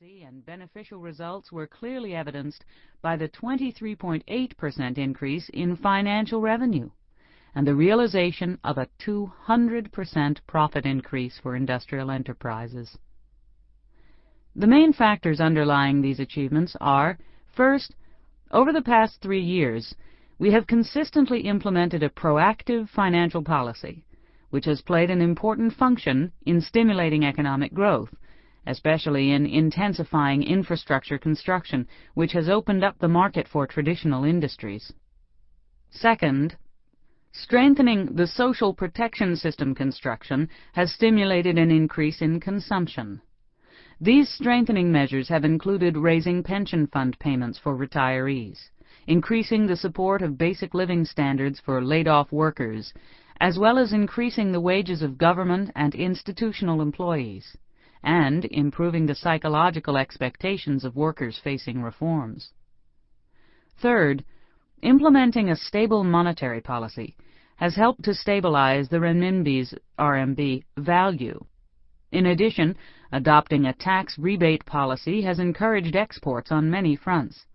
policy and beneficial results were clearly evidenced by the 23.8% increase in financial revenue and the realization of a 200% profit increase for industrial enterprises. The main factors underlying these achievements are, first, over the past 3 years, we have consistently implemented a proactive financial policy, which has played an important function in stimulating economic growth, especially in intensifying infrastructure construction, which has opened up the market for traditional industries. Second, strengthening the social protection system construction has stimulated an increase in consumption. These strengthening measures have included raising pension fund payments for retirees, increasing the support of basic living standards for laid-off workers, as well as increasing the wages of government and institutional employees, and improving the psychological expectations of workers facing reforms. Third, implementing a stable monetary policy has helped to stabilize the renminbi's RMB value. In addition, adopting a tax rebate policy has encouraged exports on many fronts,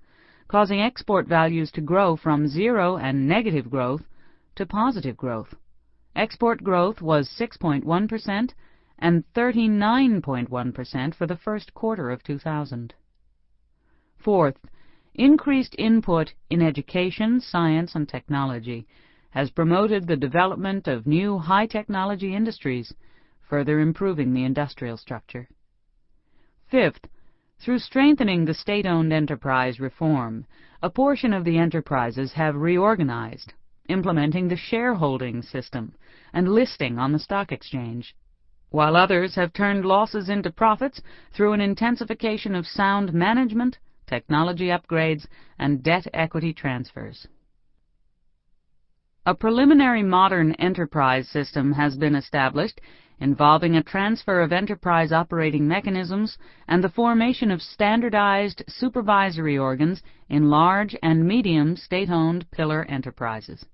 causing export values to grow from zero and negative growth to positive growth. Export growth was 6.1% and 39.1% for the first quarter of 2000. Fourth, increased input in education, science, and technology has promoted the development of new high-technology industries, further improving the industrial structure. Fifth, through strengthening the state-owned enterprise reform, a portion of the enterprises have reorganized, implementing the shareholding system and listing on the stock exchange, while others have turned losses into profits through an intensification of sound management, technology upgrades, and debt equity transfers. A preliminary modern enterprise system has been established involving a transfer of enterprise operating mechanisms and the formation of standardized supervisory organs in large and medium state-owned pillar enterprises.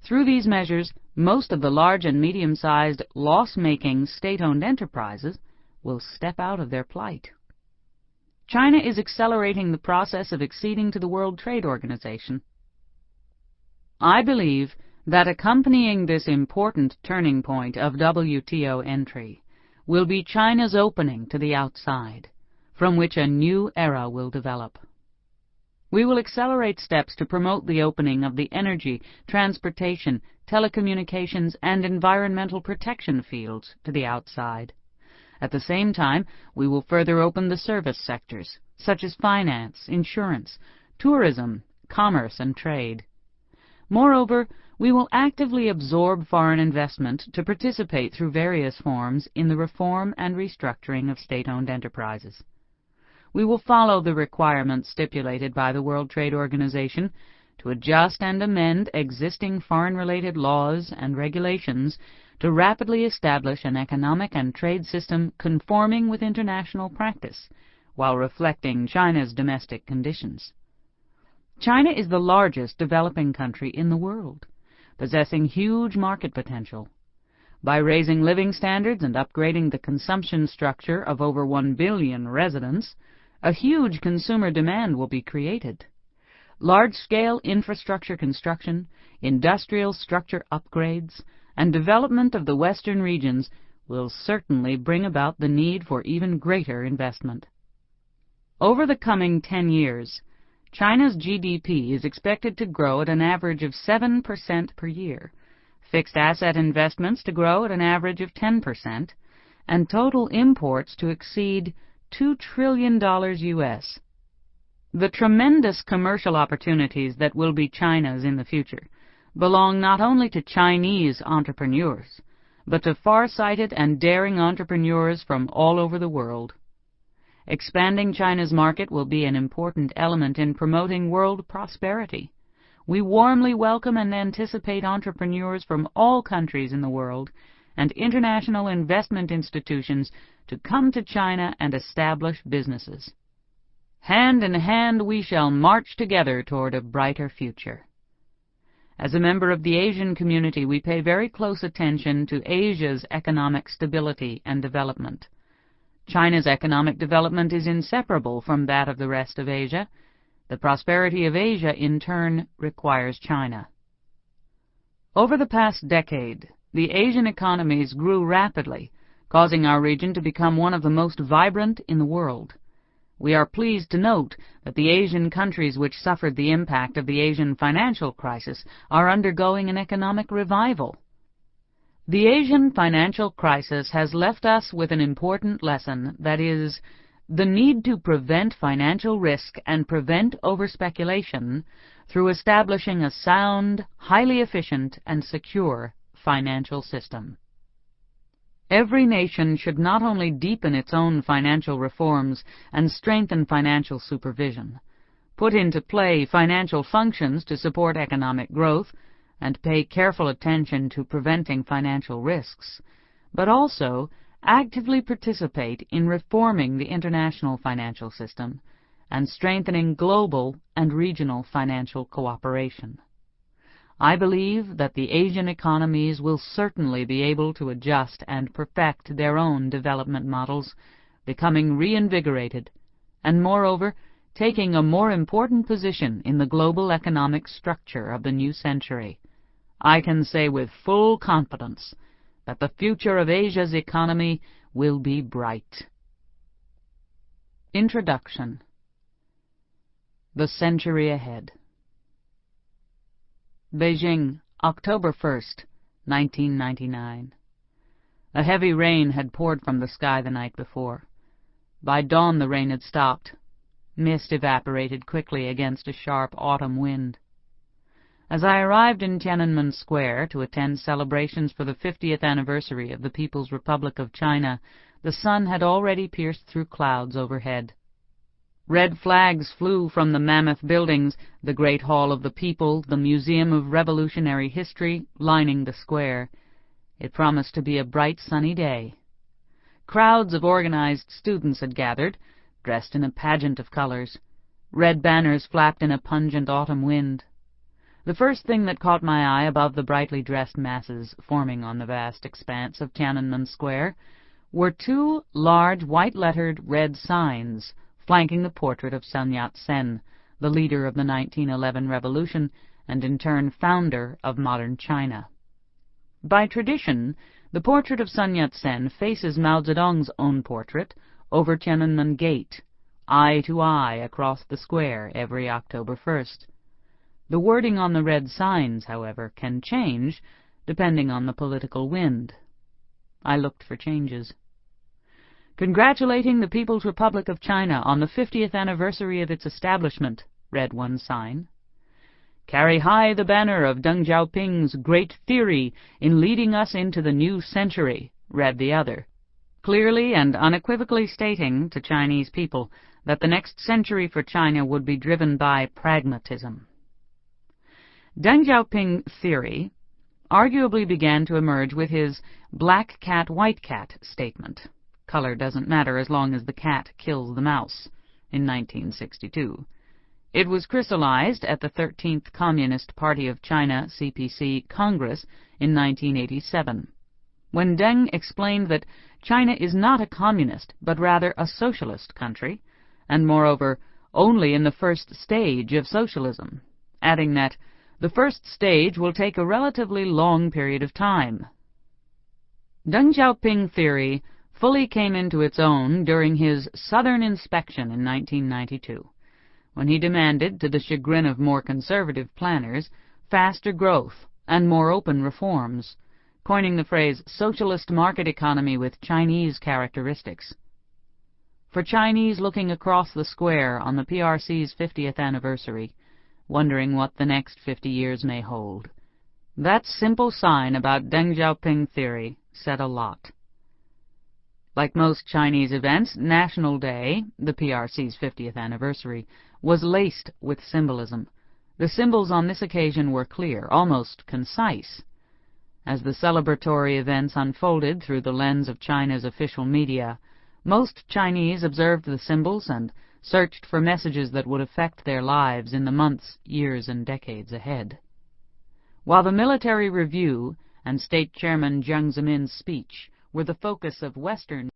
Through these measures, most of the large and medium-sized loss-making state-owned enterprises will step out of their plight. China is accelerating the process of acceding to the World Trade Organization. I believe that accompanying this important turning point of WTO entry will be China's opening to the outside, from which a new era will develop. We will accelerate steps to promote the opening of the energy, transportation, telecommunications, and environmental protection fields to the outside. At the same time, we will further open the service sectors, such as finance, insurance, tourism, commerce, and trade. Moreover, we will actively absorb foreign investment to participate through various forms in the reform and restructuring of state-owned enterprises. We will follow the requirements stipulated by the World Trade Organization to adjust and amend existing foreign-related laws and regulations to rapidly establish an economic and trade system conforming with international practice, while reflecting China's domestic conditions. China is the largest developing country in the world, possessing huge market potential. By raising living standards and upgrading the consumption structure of over 1 billion residents, a huge consumer demand will be created. Large-scale infrastructure construction, industrial structure upgrades, and development of the western regions will certainly bring about the need for even greater investment. Over the coming 10 years, China's GDP is expected to grow at an average of 7% per year, fixed asset investments to grow at an average of 10%, and total imports to exceed $2 trillion US. The tremendous commercial opportunities that will be China's in the future belong not only to Chinese entrepreneurs, but to far-sighted and daring entrepreneurs from all over the world. Expanding China's market will be an important element in promoting world prosperity. We warmly welcome and anticipate entrepreneurs from all countries in the world and international investment institutions to come to China and establish businesses. Hand in hand we shall march together toward a brighter future. As a member of the Asian community, we pay very close attention to Asia's economic stability and development. China's economic development is inseparable from that of the rest of Asia. The prosperity of Asia, in turn, requires China. Over the past decade, the Asian economies grew rapidly, causing our region to become one of the most vibrant in the world. We are pleased to note that the Asian countries which suffered the impact of the Asian financial crisis are undergoing an economic revival. The Asian financial crisis has left us with an important lesson, that is, the need to prevent financial risk and prevent overspeculation through establishing a sound, highly efficient, and secure financial system. Every nation should not only deepen its own financial reforms and strengthen financial supervision, put into play financial functions to support economic growth, and pay careful attention to preventing financial risks, but also actively participate in reforming the international financial system and strengthening global and regional financial cooperation. I believe that the Asian economies will certainly be able to adjust and perfect their own development models, becoming reinvigorated, and moreover, taking a more important position in the global economic structure of the new century. I can say with full confidence that the future of Asia's economy will be bright. Introduction. The Century Ahead. Beijing, October 1st, 1999. A heavy rain had poured from the sky the night before. By dawn the rain had stopped. Mist evaporated quickly against a sharp autumn wind. As I arrived in Tiananmen Square to attend celebrations for the 50th anniversary of the People's Republic of China, the sun had already pierced through clouds overhead. Red flags flew from the mammoth buildings, the Great Hall of the People, the Museum of Revolutionary History, lining the square. It promised to be a bright, sunny day. Crowds of organized students had gathered, dressed in a pageant of colors. Red banners flapped in a pungent autumn wind. The first thing that caught my eye above the brightly dressed masses forming on the vast expanse of Tiananmen Square were two large white-lettered red signs flanking the portrait of Sun Yat-sen, the leader of the 1911 revolution and in turn founder of modern China. By tradition, the portrait of Sun Yat-sen faces Mao Zedong's own portrait over Tiananmen Gate, eye to eye across the square every October 1st. The wording on the red signs, however, can change depending on the political wind. I looked for changes. "Congratulating the People's Republic of China on the 50th anniversary of its establishment," read one sign. "Carry high the banner of Deng Xiaoping's great theory in leading us into the new century," read the other, clearly and unequivocally stating to Chinese people that the next century for China would be driven by pragmatism. Deng Xiaoping theory arguably began to emerge with his black cat, white cat statement, color doesn't matter as long as the cat kills the mouse, in 1962. It was crystallized at the 13th Communist Party of China (CPC) Congress in 1987, when Deng explained that China is not a communist but rather a socialist country, and moreover only in the first stage of socialism, adding that the first stage will take a relatively long period of time. Deng Xiaoping theory fully came into its own during his Southern inspection in 1992, when he demanded, to the chagrin of more conservative planners, faster growth and more open reforms, coining the phrase socialist market economy with Chinese characteristics. For Chinese looking across the square on the PRC's 50th anniversary, wondering what the next 50 years may hold, that simple sign about Deng Xiaoping theory said a lot. Like most Chinese events, National Day, the PRC's 50th anniversary, was laced with symbolism. The symbols on this occasion were clear, almost concise. As the celebratory events unfolded through the lens of China's official media, most Chinese observed the symbols and searched for messages that would affect their lives in the months, years, and decades ahead. While the military review and State Chairman Jiang Zemin's speech were the focus of Western